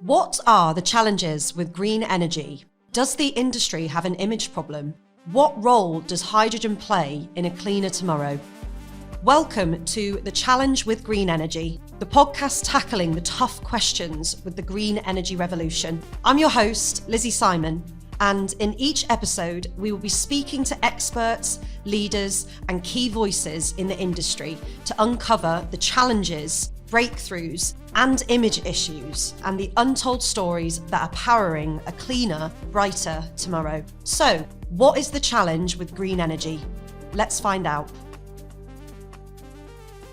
What are the challenges with green energy? Does the industry have an image problem? What role does hydrogen play in a cleaner tomorrow? Welcome to The Challenge with Green Energy, the podcast tackling the tough questions with the green energy revolution. I'm your host, Lizzie Simon, and in each episode, we will be speaking to experts, leaders, and key voices in the industry to uncover the challenges, breakthroughs, and image issues, and the untold stories that are powering a cleaner, brighter tomorrow. So, what is the challenge with green energy? Let's find out.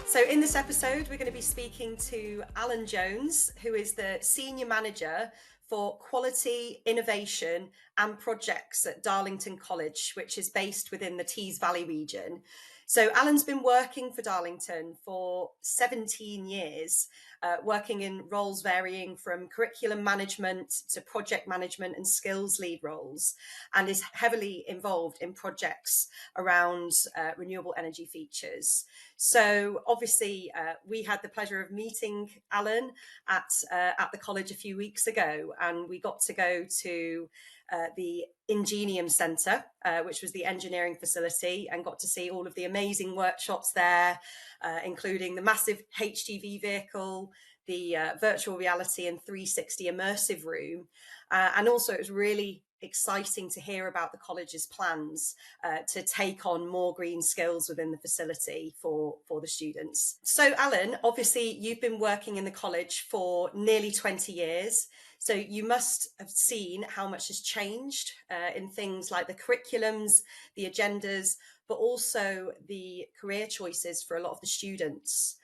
So in this episode, we're going to be speaking to Alan Jones, who is the Senior Manager for Quality, Innovation and Projects at Darlington College, which is based within the Tees Valley region. So Alan's been working for Darlington for 17 years, working in roles varying from curriculum management to project management and skills lead roles, and is heavily involved in projects around renewable energy features. So obviously, we had the pleasure of meeting Alan at the college a few weeks ago, and we got to go to the Ingenium Centre, which was the engineering facility, and got to see all of the amazing workshops there, including the massive HGV vehicle, the virtual reality and 360 immersive room. And also it was really exciting to hear about the college's plans to take on more green skills within the facility for the students. So Alan, obviously you've been working in the college for nearly 20 years. So you must have seen how much has changed in things like the curriculums, the agendas, but also the career choices for a lot of the students.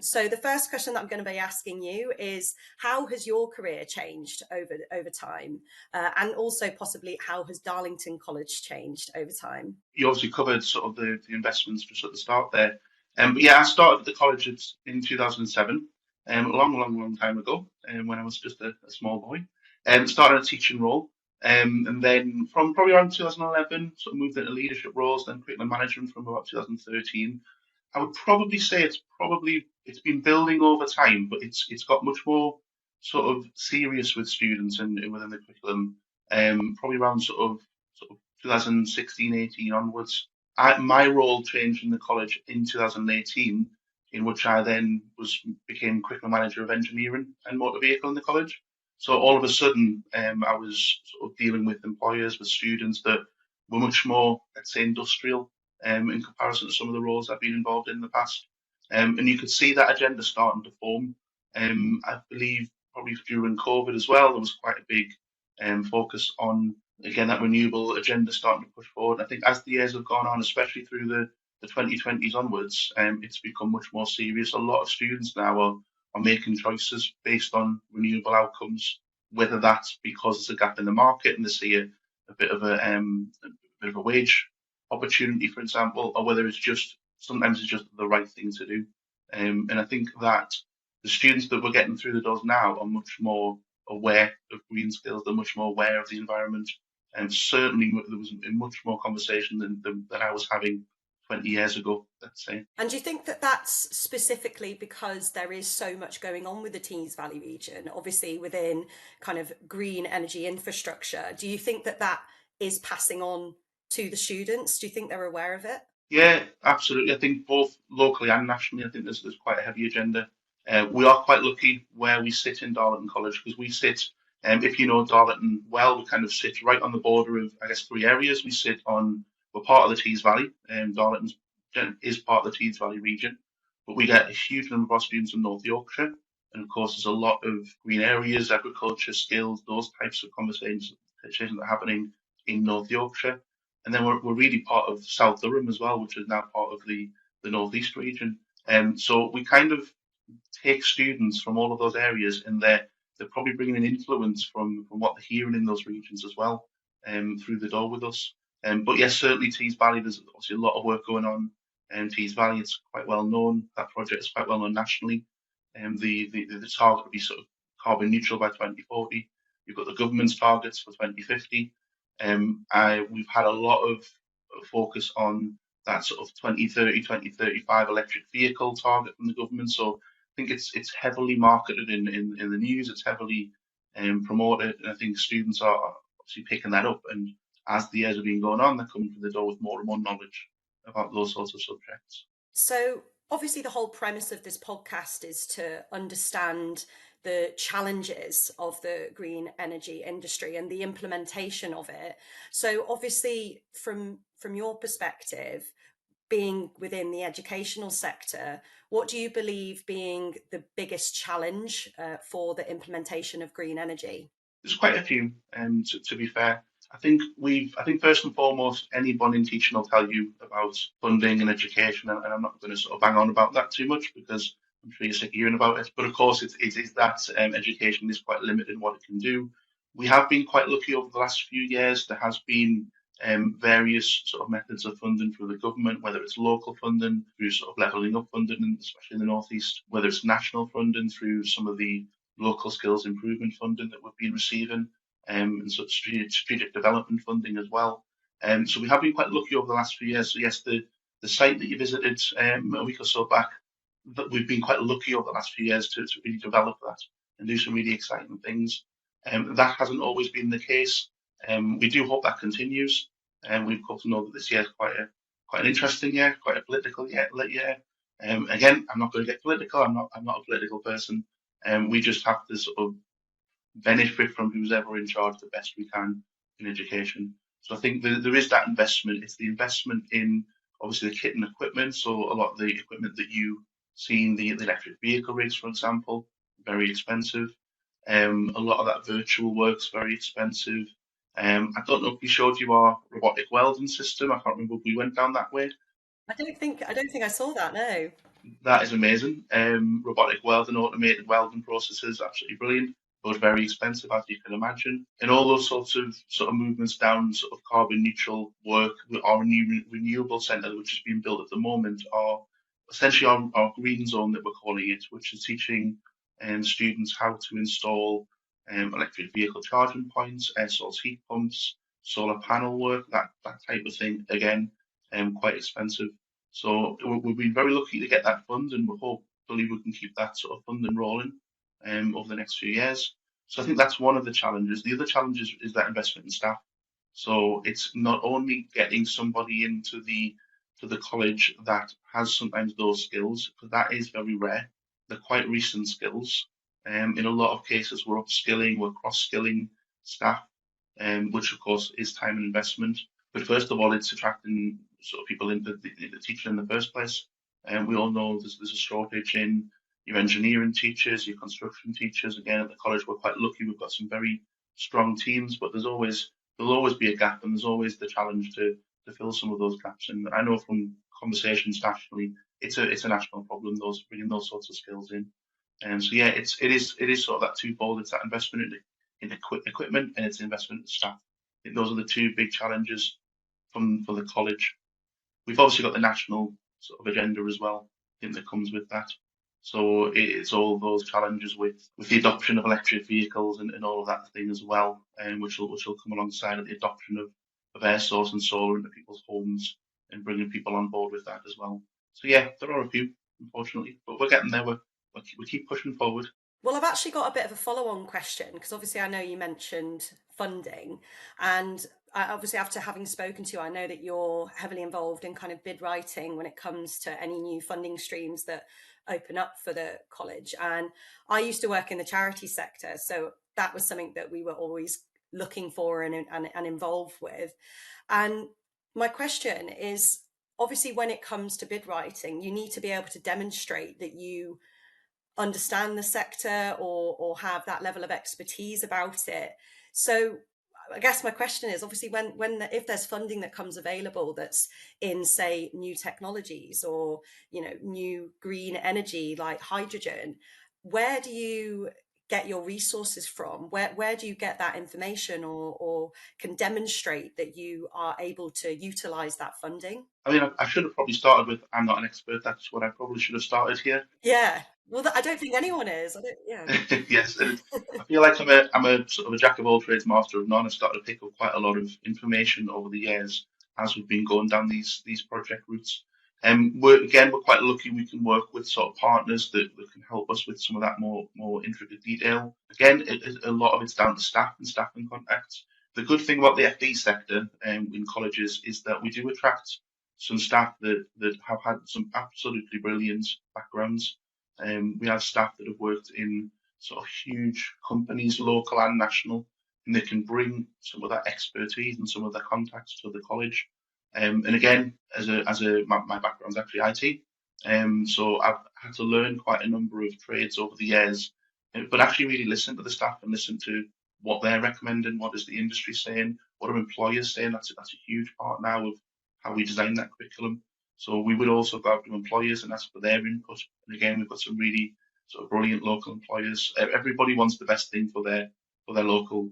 So the first question that I'm going to be asking you is, how has your career changed over time? And also possibly, how has Darlington College changed over time? You obviously covered sort of the investments just at the start there. But yeah, I started at the college in 2007, a long time ago, when I was just a small boy. Started a teaching role. And then from probably around 2011, sort of moved into leadership roles, then curriculum management from about 2013. I would probably say it's been building over time, but it's got much more sort of serious with students and within the curriculum. Probably around sort of 2016, 18 onwards. My role changed in the college in 2018, in which I then became curriculum manager of engineering and motor vehicle in the college. So all of a sudden, I was sort of dealing with employers, with students that were much more, let's say, industrial in comparison to some of the roles I've been involved in the past. And you could see that agenda starting to form. I believe probably during COVID as well, there was quite a big focus on, again, that renewable agenda starting to push forward. I think as the years have gone on, especially through the 2020s onwards, it's become much more serious. A lot of students now are making choices based on renewable outcomes, whether that's because there's a gap in the market and they see a bit of a wage opportunity, for example, or whether sometimes it's just the right thing to do. And I think that the students that we're getting through the doors now are much more aware of green skills. They're much more aware of the environment. And certainly there was much more conversation than I was having 20 years ago, let's say. And do you think that that's specifically because there is so much going on with the Tees Valley region, obviously within kind of green energy infrastructure? Do you think that that is passing on to the students? Do you think they're aware of it? Yeah, absolutely. I think both locally and nationally, I think there's quite a heavy agenda. We are quite lucky where we sit in Darlington College, because we sit, if you know Darlington well, we kind of sit right on the border of, I guess, three areas. We're part of the Tees Valley, and Darlington is part of the Tees Valley region, but we get a huge number of our students in North Yorkshire. And of course, there's a lot of green areas, agriculture, skills, those types of conversations that are happening in North Yorkshire. And then we're really part of South Durham as well, which is now part of the North East region. So we kind of take students from all of those areas, and they're probably bringing an influence from what they're hearing in those regions as well, through the door with us. But yes, certainly Tees Valley, there's obviously a lot of work going on. Tees Valley, it's quite well known. That project is quite well known nationally. The target would be sort of carbon neutral by 2040. You've got the government's targets for 2050. We've had a lot of focus on that sort of 2030, 2035 electric vehicle target from the government. So I think it's heavily marketed in the news. It's heavily promote it. And I think students are obviously picking that up. And as the years have been going on, they're coming through the door with more and more knowledge about those sorts of subjects. So, obviously, the whole premise of this podcast is to understand the challenges of the green energy industry and the implementation of it. So, obviously, from your perspective, being within the educational sector, what do you believe being the biggest challenge for the implementation of green energy? There's quite a few, to be fair. I think first and foremost, anyone in teaching will tell you about funding and education, and I'm not going to sort of bang on about that too much because I'm sure you're sick of hearing about it. But of course, it is that education is quite limited in what it can do. We have been quite lucky over the last few years. There has been various sort of methods of funding through the government, whether it's local funding through sort of levelling up funding, and especially in the northeast, whether it's national funding through some of the local skills improvement funding that we've been receiving, and sort of strategic development funding as well. So we have been quite lucky over the last few years. So yes, the site that you visited a week or so back, that we've been quite lucky over the last few years to really develop that and do some really exciting things. That hasn't always been the case. We do hope that continues. And we of course know that this year is quite an interesting year, quite a political year. Again, I'm not going to get political. I'm not a political person. We just have to sort of benefit from who's ever in charge the best we can in education. So I think there is that investment. It's the investment in obviously the kit and equipment. So a lot of the equipment that you see in the electric vehicle rigs, for example, very expensive. A lot of that virtual work's very expensive. I don't know if we showed you our robotic welding system. I can't remember if we went down that way. I don't think I saw that. No. That is amazing. Robotic welding, automated welding processes, absolutely brilliant, but very expensive, as you can imagine. And all those sorts of movements down sort of carbon neutral work with our new renewable centre, which is being built at the moment, are essentially our green zone that we're calling it, which is teaching students how to install electric vehicle charging points, air source heat pumps, solar panel work, that type of thing. Again, quite expensive. So we've been very lucky to get that fund, and we hopefully we can keep that sort of funding rolling over the next few years. So I think that's one of the challenges. The other challenge is that investment in staff. So it's not only getting somebody into the college that has sometimes those skills, because that is very rare. They're quite recent skills. In a lot of cases, we're upskilling, we're cross-skilling staff, which of course is time and investment. But first of all, it's attracting sort of people into the teaching in the first place. And we all know there's a shortage in your engineering teachers, your construction teachers. Again, at the college, we're quite lucky. We've got some very strong teams, but there'll always be a gap, and there's always the challenge to fill some of those gaps. And I know from conversations nationally, it's a national problem. Those bringing those sorts of skills in. And so yeah, it is sort of that twofold. It's that investment in equipment, and it's investment in staff. I think those are the two big challenges for the college. We've obviously got the national sort of agenda as well, I think that comes with that. So it's all those challenges with the adoption of electric vehicles and all of that thing as well, and which will come alongside of the adoption of air source and solar into people's homes and bringing people on board with that as well. So yeah, there are a few, unfortunately, but we're getting there. We keep pushing forward. Well, I've actually got a bit of a follow-on question because obviously I know you mentioned funding, and obviously after having spoken to you, I know that you're heavily involved in kind of bid writing when it comes to any new funding streams that open up for the college. And I used to work in the charity sector, so that was something that we were always looking for and involved with. And my question is, obviously when it comes to bid writing, you need to be able to demonstrate that you understand the sector or have that level of expertise about it. So I guess my question is obviously if there's funding that comes available that's in say new technologies or new green energy like hydrogen, where do you get your resources from? Where do you get that information or can demonstrate that you are able to utilize that funding? I mean, I should have probably started with I'm not an expert. That's what I probably should have started here. Yeah. Well, I don't think anyone is. I don't. Yeah. Yes, and I feel like I'm a sort of a jack of all trades, master of none. I've started to pick up quite a lot of information over the years as we've been going down these project routes. We're quite lucky we can work with sort of partners that can help us with some of that more intricate detail. Again, a lot of it's down to staff and staffing contacts. The good thing about the FD sector in colleges is that we do attract some staff that have had some absolutely brilliant backgrounds. We have staff that have worked in sort of huge companies, local and national, and they can bring some of that expertise and some of their contacts to the college. And again, my background's actually IT, so I've had to learn quite a number of trades over the years, but actually really listen to the staff and listen to what they're recommending, what is the industry saying, what are employers saying. That's a huge part now of how we design that curriculum. So we would also go out to employers and ask for their input. And again, we've got some really sort of brilliant local employers. Everybody wants the best thing for their local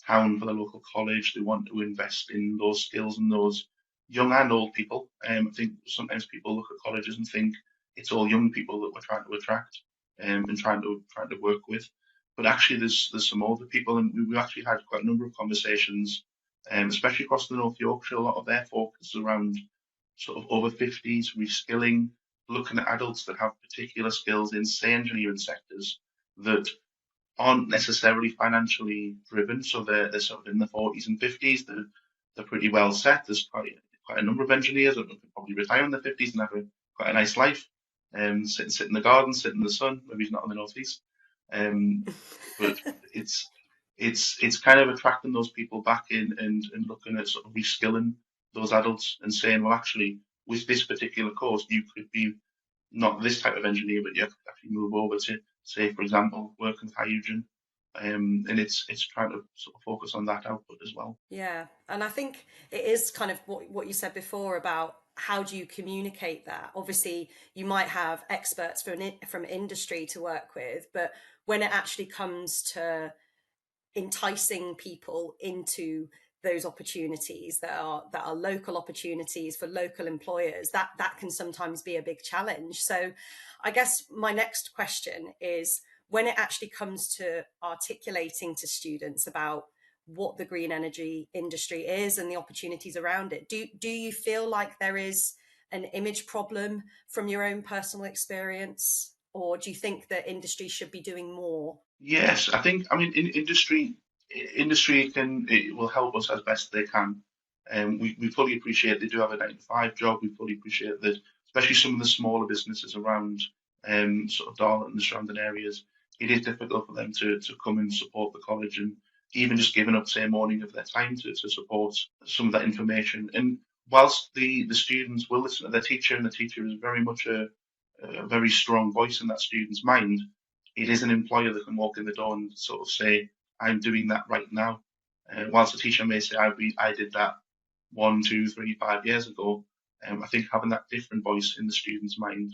town, for their local college. They want to invest in those skills and those young and old people. I think sometimes people look at colleges and think it's all young people that we're trying to attract and trying to work with. But actually, there's some older people, and we've actually had quite a number of conversations, especially across the North Yorkshire. A lot of their focus is around sort of over 50s, reskilling, looking at adults that have particular skills in, say, engineering sectors that aren't necessarily financially driven. So they're sort of in the 40s and 50s. They're pretty well set. There's quite a number of engineers that could probably retire in their 50s and have quite a nice life. Sit in the garden, sit in the sun. Maybe he's not in the northeast. But it's it's kind of attracting those people back in and looking at sort of reskilling those adults and saying, well, actually, with this particular course, you could be not this type of engineer, but you could actually move over to, say, for example, work with hydrogen. And it's trying to sort of focus on that output as well. Yeah, and I think it is kind of what you said before about how do you communicate that. Obviously, you might have experts from industry to work with, but when it actually comes to enticing people into those opportunities that are local opportunities for local employers, that can sometimes be a big challenge. So I guess my next question is, when it actually comes to articulating to students about what the green energy industry is and the opportunities around it, do you feel like there is an image problem from your own personal experience, or do you think that industry should be doing more? Yes, I mean, in industry it will help us as best they can. We fully appreciate they do have a 9 to 5 job. We fully appreciate that, especially some of the smaller businesses around sort of Darlington and the surrounding areas, it is difficult for them to come and support the college and even just giving up, say, a morning of their time to support some of that information. And whilst the students will listen to their teacher, and the teacher is very much a very strong voice in that student's mind, it is an employer that can walk in the door and sort of say, I'm doing that right now. Whilst a teacher may say, I did that 1, 2, 3, 5 years ago, I think having that different voice in the student's mind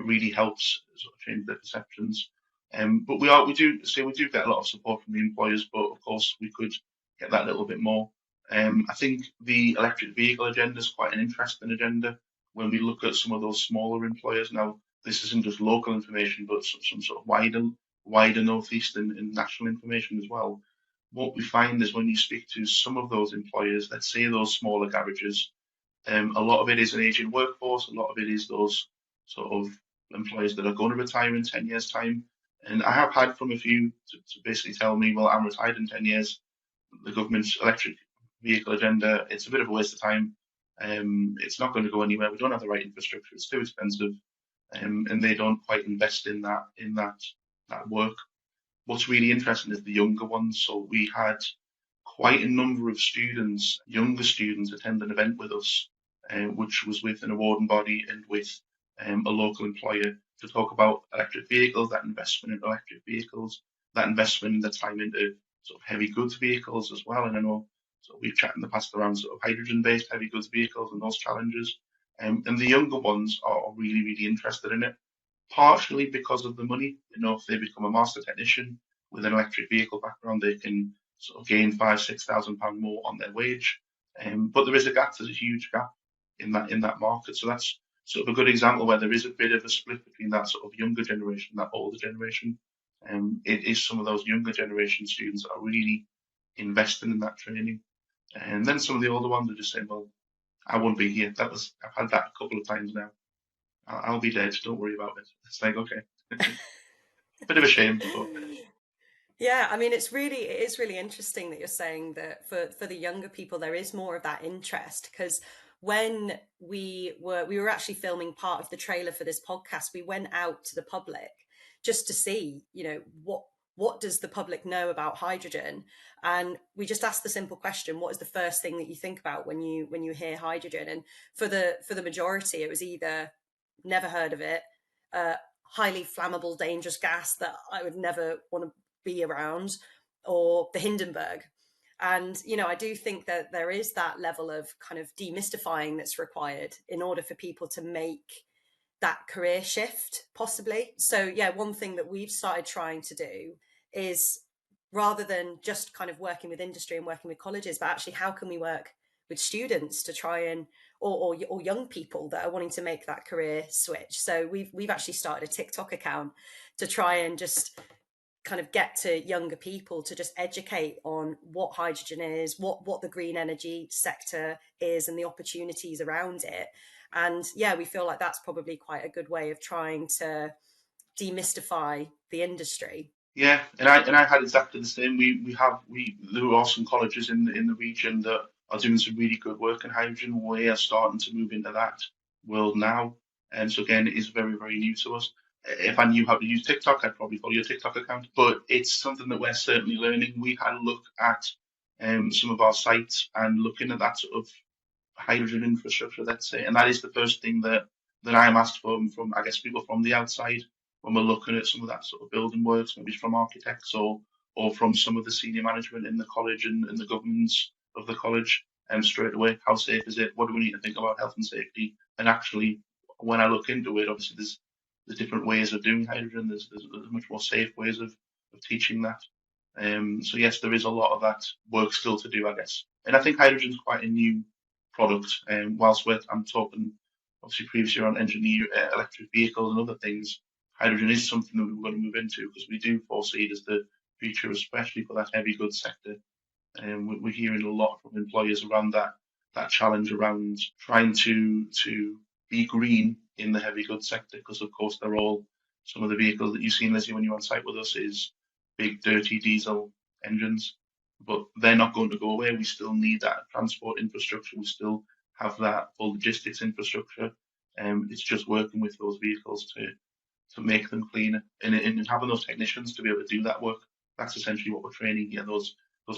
really helps sort of change their perceptions. But we do get a lot of support from the employers, but of course we could get that a little bit more. I think the electric vehicle agenda is quite an interesting agenda when we look at some of those smaller employers. Now, this isn't just local information, but some sort of wider northeast and national information as well. What we find is when you speak to some of those employers, let's say those smaller garages, a lot of it is an aging workforce. A lot of it is those sort of employers that are going to retire in 10 years' time. And I have had from a few to basically tell me, well, I'm retired in 10 years. The government's electric vehicle agenda, it's a bit of a waste of time. It's not going to go anywhere. We don't have the right infrastructure. It's too expensive, and they don't quite invest in that work. What's really interesting is the younger ones. So we had quite a number of students, younger students, attend an event with us, which was with an awarding body and with a local employer to talk about electric vehicles, that investment in electric vehicles, that investment in the time into sort of heavy goods vehicles as well. And I know we've chatted in the past around sort of hydrogen-based heavy goods vehicles and those challenges. And the younger ones are really, really interested in it, partially because of the money. You know, if they become a master technician with an electric vehicle background, they can sort of gain 5, 6 thousand pound more on their wage. But there is a gap. There's a huge gap in that market. So that's sort of a good example where there is a bit of a split between that sort of younger generation, that older generation. It is some of those younger generation students that are really investing in that training. And then some of the older ones are just saying, well, I wouldn't be here. I've had that a couple of times now. I'll be dead. Don't worry about it. It's like, okay, bit of a shame, but Yeah, I mean, it is really interesting that you're saying that for the younger people there is more of that interest, because when we were actually filming part of the trailer for this podcast, we went out to the public just to see, what does the public know about hydrogen? And we just asked the simple question, what is the first thing that you think about when you hear hydrogen? And for the majority, it was either never heard of it, uh, highly flammable, dangerous gas that I would never want to be around, or the Hindenburg. And, I do think that there is that level of kind of demystifying that's required in order for people to make that career shift, possibly. So, yeah, one thing that we've started trying to do is, rather than just kind of working with industry and working with colleges, but actually how can we work with students to try and or young people that are wanting to make that career switch. So we've actually started a TikTok account to try and just kind of get to younger people to just educate on what hydrogen is, what the green energy sector is, and the opportunities around it. And yeah, we feel like that's probably quite a good way of trying to demystify the industry. yeah, and I had exactly the same. We there are some colleges in the region that are doing some really good work in hydrogen. We are starting to move into that world now, and so again, it is very new to us. If I knew how to use TikTok, I'd probably follow your TikTok account. But it's something that we're certainly learning. We had a look at some of our sites and looking at that sort of hydrogen infrastructure, let's say. And that is the first thing that I'm asked from I guess people from the outside when we're looking at some of that sort of building works, maybe from architects or from some of the senior management in the college and the governance of the college. And straight away, how safe is it? What do we need to think about health and safety? And actually, when I look into it, obviously there's different ways of doing hydrogen. There's much more safe ways of teaching that. So yes, there is a lot of that work still to do, I guess. And I think hydrogen's quite a new product. I'm talking obviously previously around electric vehicles and other things. Hydrogen is something that we're going to move into because we do foresee it as the future, especially for that heavy goods sector. And we're hearing a lot from employers around that challenge around trying to be green in the heavy goods sector because of course they're all some of the vehicles that you've seen, Lizzie, when you're on site with us is big dirty diesel engines, but they're not going to go away. We still need that transport infrastructure. We still have that full logistics infrastructure. It's just working with those vehicles to make them cleaner and having those technicians to be able to do that work. That's essentially what we're training here, those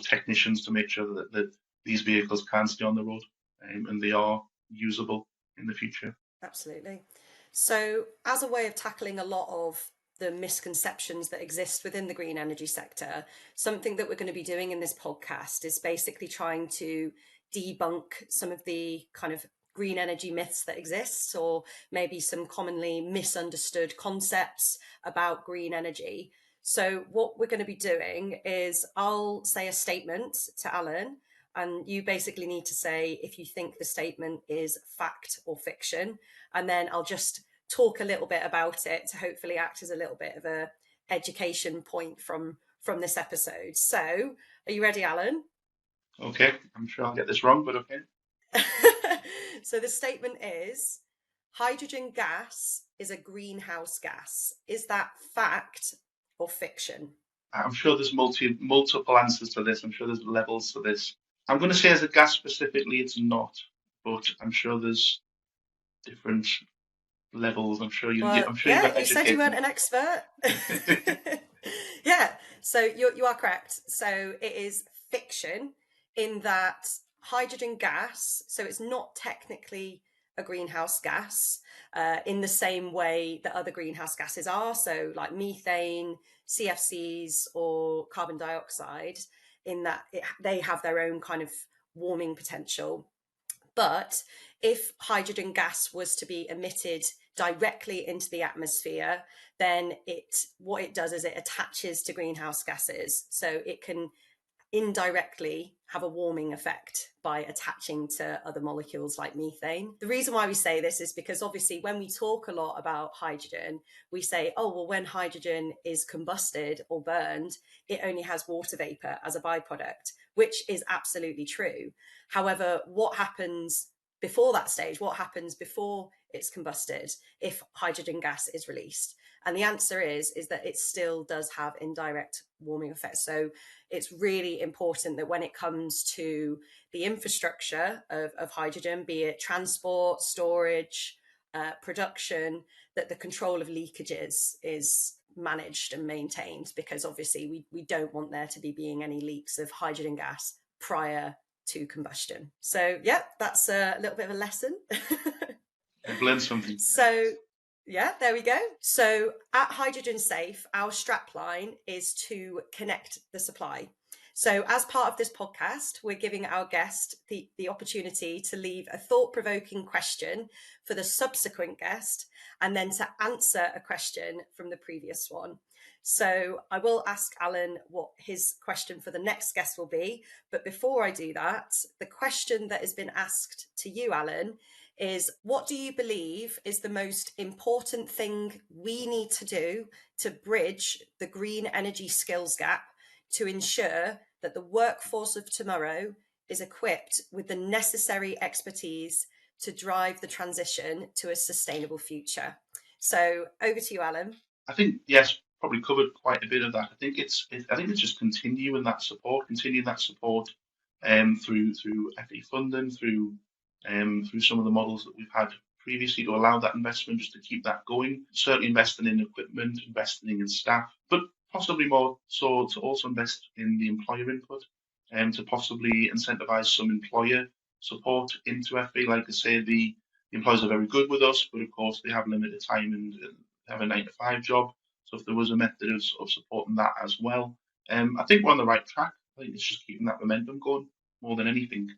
technicians to make sure that these vehicles can stay on the road and they are usable in the future. Absolutely. So, as a way of tackling a lot of the misconceptions that exist within the green energy sector, something that we're going to be doing in this podcast is basically trying to debunk some of the kind of green energy myths that exist, or maybe some commonly misunderstood concepts about green energy. So, what we're going to be doing is I'll say a statement to Alan, and you basically need to say if you think the statement is fact or fiction, and then I'll just talk a little bit about it to hopefully act as a little bit of a education point from this episode. So, are you ready, Alan? Okay, I'm sure I'll get this wrong, but okay. So the statement is, hydrogen gas is a greenhouse gas. Is that fact or fiction? I'm sure there's multiple answers to this. I'm sure there's levels to this. I'm going to say as a gas specifically, it's not, but I'm sure there's different levels. Well, I'm sure you're yeah, going to you said educate you weren't me. an expert. Yeah, so you are correct. So it is fiction in that hydrogen gas, so it's not technically a greenhouse gas in the same way that other greenhouse gases are. So, like methane, CFCs, or carbon dioxide, in that they have their own kind of warming potential. But if hydrogen gas was to be emitted directly into the atmosphere, then what it does is it attaches to greenhouse gases. So it can indirectly have a warming effect by attaching to other molecules like methane. The reason why we say this is because obviously when we talk a lot about hydrogen, we say, oh, well, when hydrogen is combusted or burned, it only has water vapor as a byproduct, which is absolutely true. However, what happens before that stage, what happens before it's combusted if hydrogen gas is released? And the answer is that it still does have indirect warming effects. So it's really important that when it comes to the infrastructure of hydrogen, be it transport, storage, production, that the control of leakages is managed and maintained, because obviously we don't want there to be being any leaks of hydrogen gas prior to combustion. So yeah, that's a little bit of a lesson. I've learned something. So yeah, there we go. So at Hydrogen Safe, our strapline is to connect the supply. So as part of this podcast, we're giving our guest the opportunity to leave a thought-provoking question for the subsequent guest, and then to answer a question from the previous one. So I will ask Alan what his question for the next guest will be. But before I do that, the question that has been asked to you, Alan, is what do you believe is the most important thing we need to do to bridge the green energy skills gap to ensure that the workforce of tomorrow is equipped with the necessary expertise to drive the transition to a sustainable future? So over to you, Alan. I think, yes, probably covered quite a bit of that. I think it's just continuing that support through FE funding, through some of the models that we've had previously to allow that investment, just to keep that going. Certainly investing in equipment, investing in staff, but possibly more so to also invest in the employer input, and to possibly incentivize some employer support into FE. Like I say, the employers are very good with us, but of course they have limited time and have a 9-to-5 job. So if there was a method of supporting that as well, I think we're on the right track. I think it's just keeping that momentum going more than anything.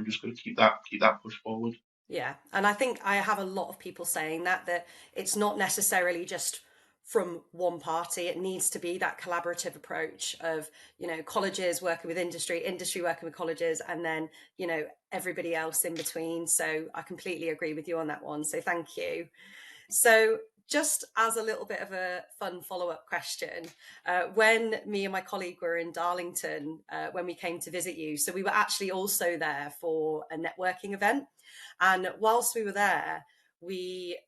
Just got to keep that push forward. Yeah, and I think I have a lot of people saying that it's not necessarily just from one party. It needs to be that collaborative approach of, colleges working with industry working with colleges, and then, everybody else in between. So I completely agree with you on that one. So thank you. So just as a little bit of a fun follow-up question, when me and my colleague were in Darlington, when we came to visit you, so we were actually also there for a networking event. And whilst we were there, it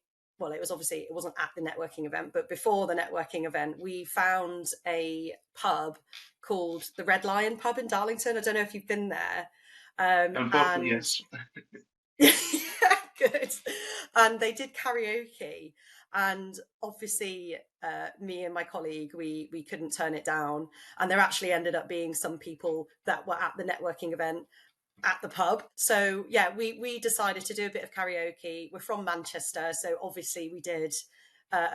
wasn't at the networking event, but before the networking event, we found a pub called the Red Lion Pub in Darlington. I don't know if you've been there. Unfortunately, yes. Good. And they did karaoke. And obviously, me and my colleague, we couldn't turn it down. And there actually ended up being some people that were at the networking event at the pub. So yeah, we decided to do a bit of karaoke. We're from Manchester, so obviously we did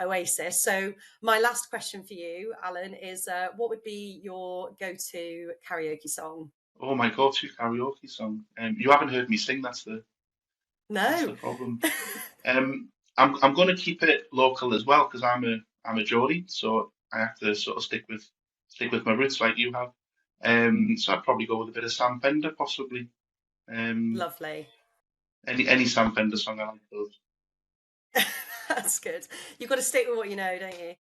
Oasis. So my last question for you, Alan, is what would be your go-to karaoke song? Oh, my go-to karaoke song. You haven't heard me sing. That's the problem. I'm going to keep it local as well, because I'm a Geordie, so I have to sort of stick with my roots like you have. So I'd probably go with a bit of Sam Fender, possibly. Lovely. Any Sam Fender song, I like those. That's good. You've got to stick with what you know, don't you?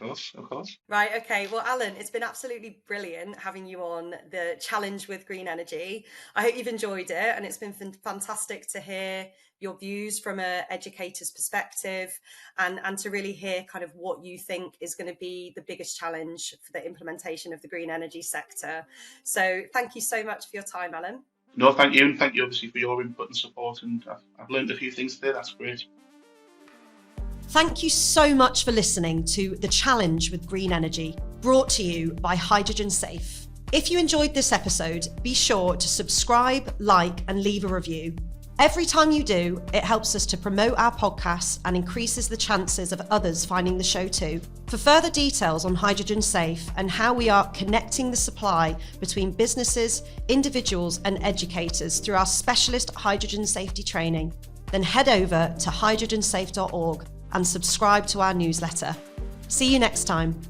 Of course. Right, okay. Well, Alan, it's been absolutely brilliant having you on the challenge with green energy. I hope you've enjoyed it, and it's been fantastic to hear your views from an educator's perspective, and to really hear kind of what you think is going to be the biggest challenge for the implementation of the green energy sector. So thank you so much for your time, Alan. No, thank you. And thank you obviously for your input and support. And I've learned a few things today. That's great. Thank you so much for listening to The Challenge with Green Energy, brought to you by Hydrogen Safe. If you enjoyed this episode, be sure to subscribe, like, and leave a review. Every time you do, it helps us to promote our podcasts and increases the chances of others finding the show too. For further details on Hydrogen Safe and how we are connecting the supply between businesses, individuals, and educators through our specialist hydrogen safety training, then head over to hydrogensafe.org and subscribe to our newsletter. See you next time.